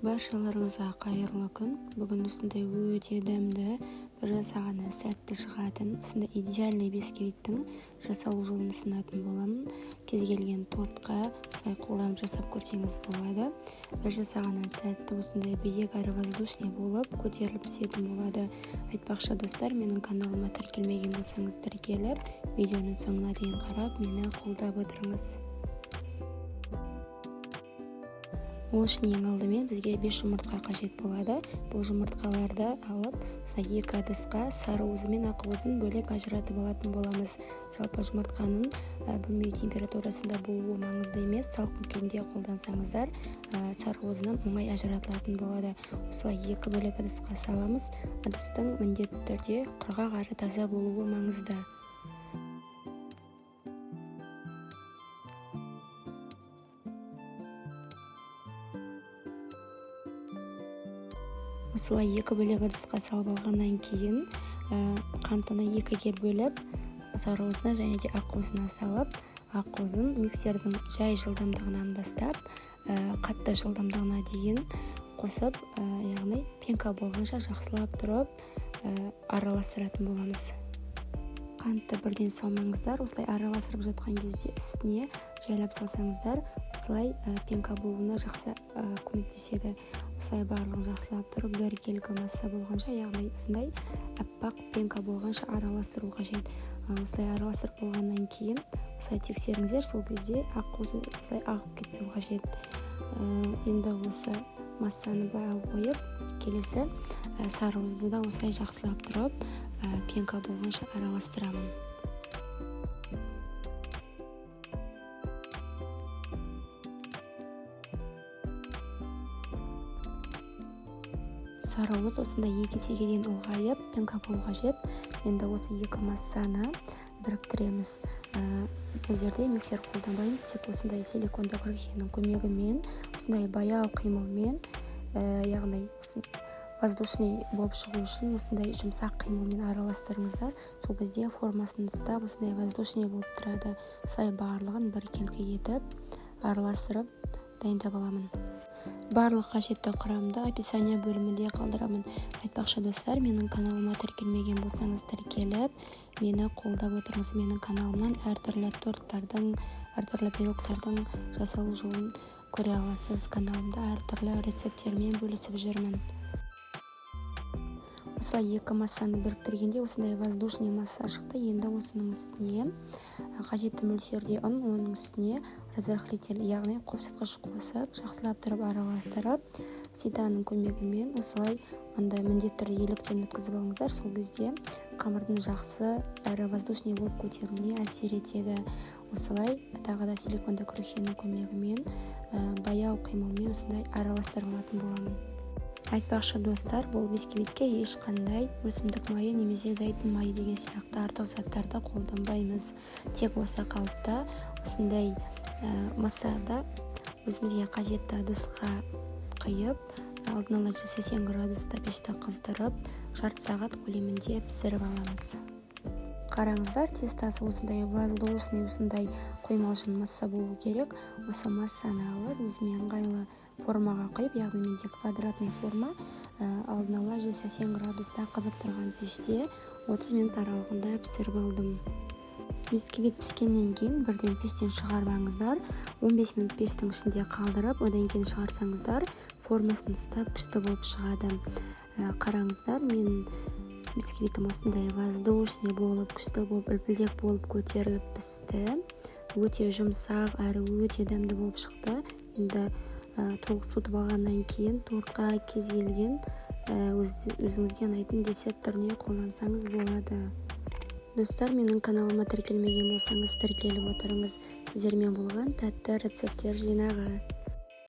Баршаларыңызға қайырлы күн. Бүгін осындай өте дәмді, бір жасағаны сәтті шығатын, осындай идеальный бисквиттің жасалу жолын ұсынатын боламын. Кез келген тортқа осылай қолданып жасап көрсеңіз болады. Бір жасағаннан сәтті, осындай биік әрі воздушный болып көтеріліп пісетін болады. Айтпақшы достар, менің каналыма тіркелмеген болсаңыз тіркеліп, видеоның соңына дейін қарап, мені қолдап отырыңыз. Ол үшін ең алдымен бізге 5 жұмыртқа қажет болады. Бұл жұмыртқаларды алып, екі ыдысқа сары уызы мен ақ уызын бөлек ажыратып алатын боламыз. Жалпы жұмыртқаның бөлме температурасында болуы маңызды емес, салқын күйінде қолдансаңыздар, сары уызынан оңай ажыратылатын болады. Осылай екі бөлек ыдысқа саламыз. Ыдыстың міндетті түрде құрғақ әрі таза болуы маңызды. Осылай екі бөлек ыдысқа салып алғаннан кейін қантыны екіге бөліп, сары уызына және де ақ уызына салып, ақ уызын миксердің жай жылдамдығынан бастап, қатты жылдамдығына дейін қосып, яғни пенка болғанша жақсылап тұрып араластыратын боламыз. Қантты бірден салмаңыздар, осылай араластырып жатқан кезде үстіне жайлап салсаңыздар, осылай пенка болуына жақсы көмектеседі. Осылай барлығын жақсылап тұрып, біркелкі масса болғанша, яғни осындай аппақ пенка болғанша араластыру қажет. Осылай араластырып болғаннан кейін, осылай тексеріңіздер, сол кезде ақ уызы осылай ағып кетпеу қажет. Енді осы массаны былай алып қойып, келесі сары уызды да осылай жақсылап тұрып, пенка болғанша араластырамын. Сары уыз осындай 2 есеге дейін ұлғайып, пенка болу қажет. Енді осы екі массаны біріктіреміз. Бұл жерде миксер қолданбаймыз, тек осындай силиконды күрекшенің көмегімен, осындай баяу қимылмен, яғни воздушный болып шығу үшін осындай жұмсақ қимылмен араластырыңыздар. Сол кезде формасын ұстап, осындай воздушный болып тұрады. Осылай барлығын біркелкі етіп, араластырып дайындап аламын. Барлық қажетті құрамды описание бөлімінде қалдырамын. Айтпақшы достар, менің каналыма тіркелмеген болсаңыз тіркеліп, мені қолдап отырыңыз. Менің каналымнан әртүрлі торттардың, әртүрлі пирогтардың жасалу жолын көре аласыз. Каналымда әртүрлі рецепттермен бөлісіп жүрмін. Осылай екі массаны біріктіргенде осындай воздушный масса шықты. Енді осының үстіне қажетті мөлшерде ұн, оның үстіне разрыхлитель, яғни қопсытқыш қосып, жақсылап тұрып араластырып, ситаның көмегімен осылай онда міндетті түрде електен өткізіп алыңыздар. Сол кезде қамырдың жақсы әрі воздушный болып көтеруіне әсер етеді. Осылай тағы да силиконды күрекшенің көмегімен баяу қимылмен осындай араластырып алатын боламын. Айтпақшы достар, бұл бисквитке ешқандай өсімдік майы немесе зәйтүн майы деген сияқты артық заттарды қолданбаймыз. Тек осы қалыпта осындай массада өзімізге қажетті ыдысқа құйып, алдын ала 180 градуста пешті қыздырып, жарты сағат көлемінде пісіріп аламыз. Қараңыздар, тестасы осындай воздушный, осындай қоймалжың масса болу керек. Осы массаны алып, өзіме ыңғайлы формаға құйып, яғни менде квадратный форма, алдын ала 180 градуста қызып тұрған пеште 30 минут аралығында пісіріп алдым. Бисквит піскеннен кейін бірден пештен шығармаңыздар. 15 минут пештің ішінде қалдырып, одан кейін шығарсаңыздар, формасын ұстап күшті болып шығады. Қараңыздар, мен бисквитім осындай воздушный болып, күшті болып, үлпілдек болып көтеріліп пісті. Өте жұмсақ әрі өте дәмді болып шықты. Енді толық суытып алғаннан кейін тортқа кез келген өзіңізге ұнайтын десерт түріне қолдансаңыз болады. Достар, менің каналыма тіркелмеген болсаңыз тіркеліп отырыңыз. Сіздермен болған тәтті рецепттер жинағы.